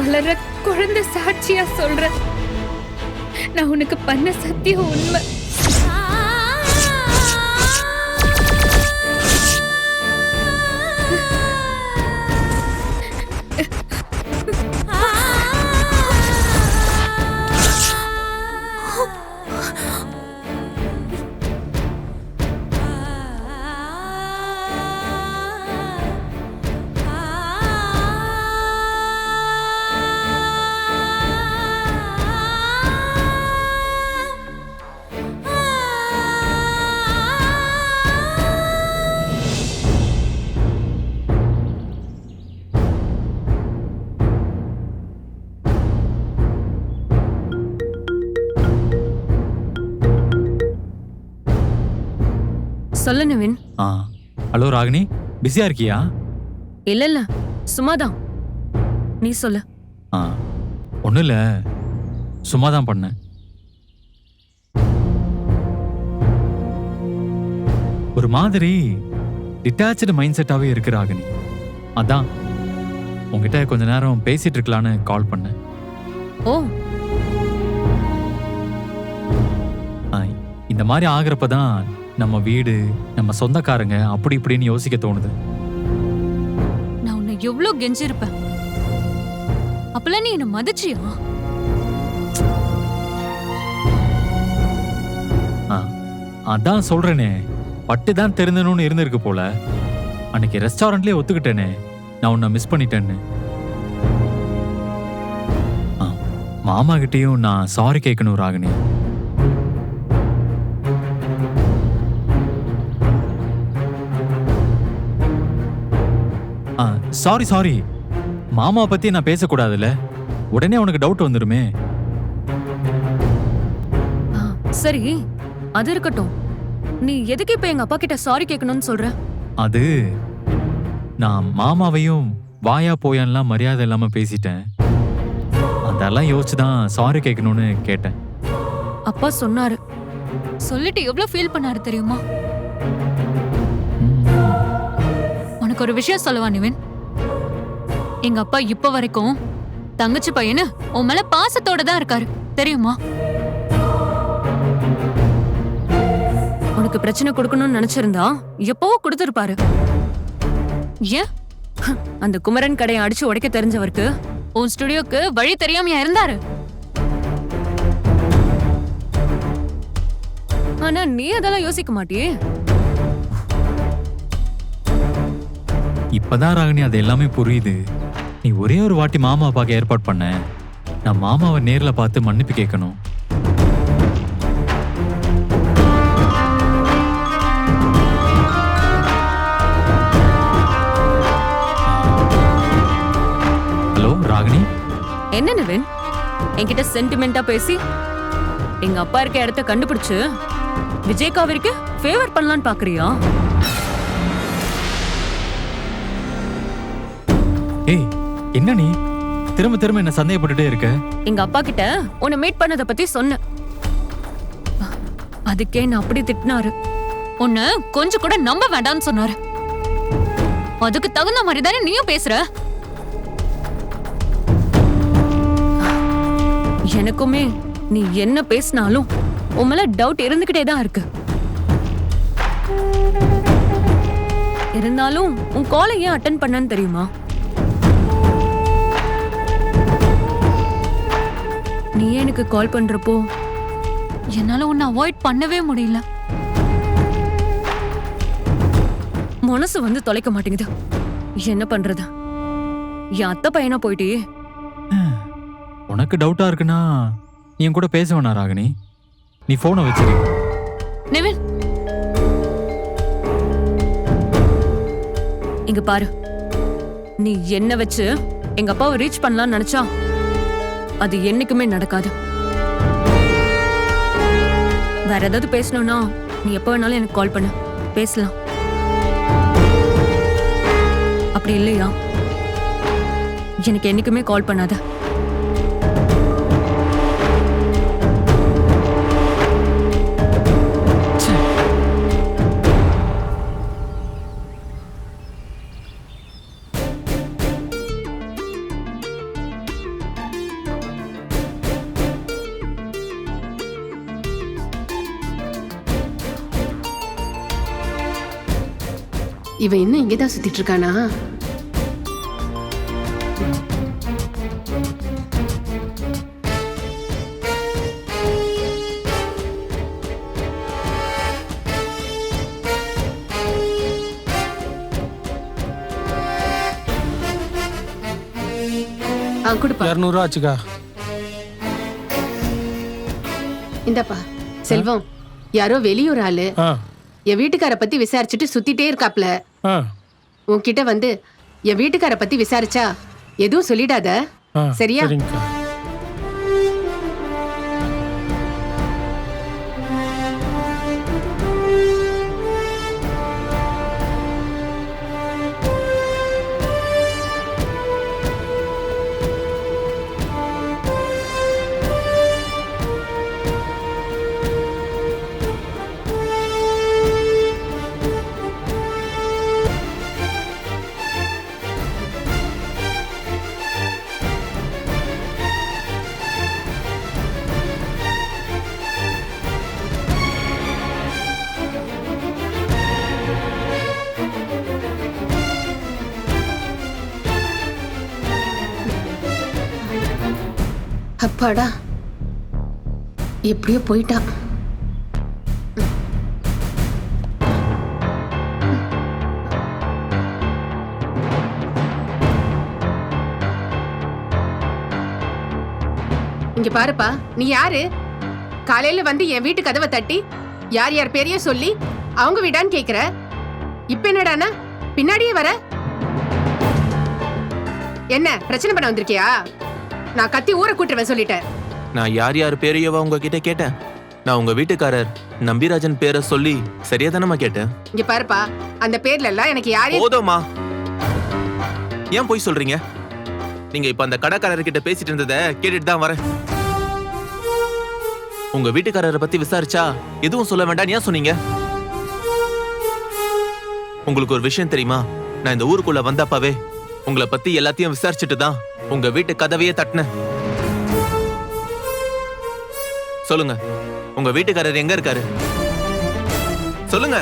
வளர குழந்தை சாட்சியா சொல்றேன். நான் உனக்கு பண்ண சத்தியம் உண்மை. சொல்லு நிவின். ஹலோ ராகினி, பிஸியா இருக்கியா? இல்ல சும்மாதான். நீ சொல்லு. ஒன்றும் இல்லை, சும்மாதான் பண்ணேன். ஒரு மாதிரி டிட்டாச்சு மைண்ட் செட்டாவே இருக்கு ராகினி. அதான் உங்ககிட்ட கொஞ்ச நேரம் பேசிட்டு இருக்கலான்னு கால் பண்ணேன். ஓ, இந்த மாதிரி ஆகிறப்பதான் நம்ம வீடு, நம்ம சொந்தக்காரங்க அப்படி இப்படின்னு யோசிக்க தோணுது. நான் உன்னை எவ்வளவு கெஞ்சிருப்பேன். அப்பெல்லாம் நீ என்ன மதிச்சியா? அதான் சொல்றேனே, பட்டுதான் தெரிந்தனும்னு இருந்திருக்கு போல. அன்னைக்கு ரெஸ்டாரண்ட்லயே ஒத்துக்கிட்டேனே நான் உன்னை மிஸ் பண்ணிட்டேன்னு. மாமா கிட்டேயும் நான் சாரி கேட்கணும் ராகினி. சாரி, மாமா பத்தி நான் பேசக்கூடாதுல்ல, உடனே உனக்கு டவுட் வந்துருமே. சரி, அது இருக்கட்டும். நீ எதுக்கு இப்ப எங்க அப்பா கிட்ட சாரி கேட்கணும்னு சொல்ற? அது நான் மாமாவையும் வாயா போயான்லாம் மரியாதை இல்லாம பேசிட்டேன். அதெல்லாம் யோசிச்சுதான் சாரி கேட்கணும்னு கேட்டேன். அப்பா சொன்னாரு. சொல்லிட்டு எவ்வளவு ஃபீல் பண்ணாரு தெரியுமா? உனக்கு ஒரு விஷயம் சொல்லவா நிவின்? எங்க அப்பா இப்ப வரைக்கும் தங்கச்சி பையனு உன் மேல பாசத்தோட தான் இருக்காரு, தெரியுமா? உனக்கு பிரச்சனை கொடுக்கணும்னு நினைச்சிருந்தா எப்பவோ கொடுத்திருப்பாரு. ஏன் அந்த குமரன் கடையை அடிச்சு உடைக்க தெரிஞ்சவருக்கு உன் ஸ்டுடியோக்கு வழி தெரியாமையா இருந்தாரு? ஆனா நீ அதெல்லாம் யோசிக்க மாட்டியே. இப்பதான் ராகினி அது எல்லாமே புரியுது. நீ ஒரே ஒரு வாட்டி மாமா பார்க்க ஏற்பாடு பண்ண. நான் மாமாவை நேர்ல பார்த்து மன்னிப்பு கேட்கணும். ஹலோ ராகினி. என்ன நிவின், என்கிட்ட சென்டிமெண்டா பேசி எங்க அப்பா இருக்க இடத்த கண்டுபிடிச்சு விஜய் காவிரிக்கு ஃபேவர் பண்ணலான்னு பாக்குறியா? ஏய், என்ன நீ திரும்ப திரும்ப என்ன சந்தேகப்பட்டுட்டே இருக்க? எங்க அப்பா கிட்ட உன்னை மீட் பண்ணத பத்தி சொன்ன. அதுக்கே நான் அப்படி திட்டினாரு. உன்னை கொஞ்சம் கூட நம்ப வேண்டாம்னு சொன்னாரு. அதுக்கு தகுந்த மாதிரி தானே நீயும் பேசுற. எனக்குமே நீ என்ன பேசினாலும் உன் மேல டவுட் இருந்துகிட்டே தான் இருக்கு. இருந்தாலும் உன் காலை ஏன் அட்டென்ட் பண்ணன்னு தெரியுமா? நீ எனக்கு கால் பண்றப்போ என்னால உன்னை அவாய்ட் பண்ணவே முடியல. மனசு வந்து தொலைக்க மாட்டேங்குது. என்ன பண்றது? என் அத்தை பையனா போயிட்டே. உனக்கு டவுட்டா இருக்குன்னா நீ என் கூட பேச வேணா ராகினி. நீ போனை வச்சிரு. நிவின், இங்க பாரு. நீ என்ன வச்சு எங்க அப்பாவை ரீச் பண்ணலாம்னு நினைச்சா அது என்னைக்குமே நடக்காது. வேற ஏதாவது பேசணும்னா நீ எப்ப வேணாலும் எனக்கு கால் பண்ணு, பேசலாம். அப்படி இல்லையா எனக்கு என்னைக்குமே கால் பண்ணாத. இவன் இன்னும் இங்கதான் சுத்திட்டு இருக்கானா? கொடுப்பா. 200 ரூபா ஆச்சுக்கா. இந்தப்பா செல்வம், யாரோ வெளியூர் ஆளு என் வீட்டுக்கார பத்தி விசாரிச்சுட்டு சுத்திட்டே இருக்காப்ல. உன்கிட்ட வந்து என் வீட்டுக்கார பத்தி விசாரிச்சா எதுவும் சொல்லிடாத, சரியா? சரிங்கக்கா. அப்பாடா, எப்படியோ போயிட்டான். இங்க பாருப்பா, நீ யாரு? காலையில வந்து என் வீட்டு கதவை தட்டி யார் யார் பேரையும் சொல்லி அவங்க வீடான்னு கேக்குற. இப்ப என்னடானா பின்னாடியே வர? என்ன பிரச்சனை பண்ண வந்திருக்கியா? நான் கத்தி ஊரை கூட்டுருவேன் சொல்லிட்டேன். நான் யார் யார் பேரையவா உங்ககிட்ட கேட்டேன்? நான் உங்க வீட்டுக்காரர் நம்பிராஜன் பேரை சொல்லி சரியா தானமா கேட்டேன். இங்க பாருப்பா, அந்த பேர்ல எல்லாம் எனக்கு யாரையும் போதுமா? ஏன் போய் சொல்றீங்க? நீங்க இப்ப அந்த கடைக்காரர்கிட்ட பேசிட்டு இருந்ததை கேட்டுட்டு தான் வரேன். உங்க வீட்டுக்காரரை பத்தி விசாரிச்சா எதுவும் சொல்ல வேண்டாம் ஏன் சொன்னீங்க? உங்களுக்கு ஒரு விஷயம் தெரியுமா? நான் இந்த ஊருக்குள்ள வந்தப்பவே உங்களை பத்தி எல்லாத்தையும் விசாரிச்சுட்டு தான் உங்க வீட்டு கதவையே தட்டினேன். சொல்லுங்க, உங்க வீட்டுக்காரர் எங்க இருக்காரு? சொல்லுங்க.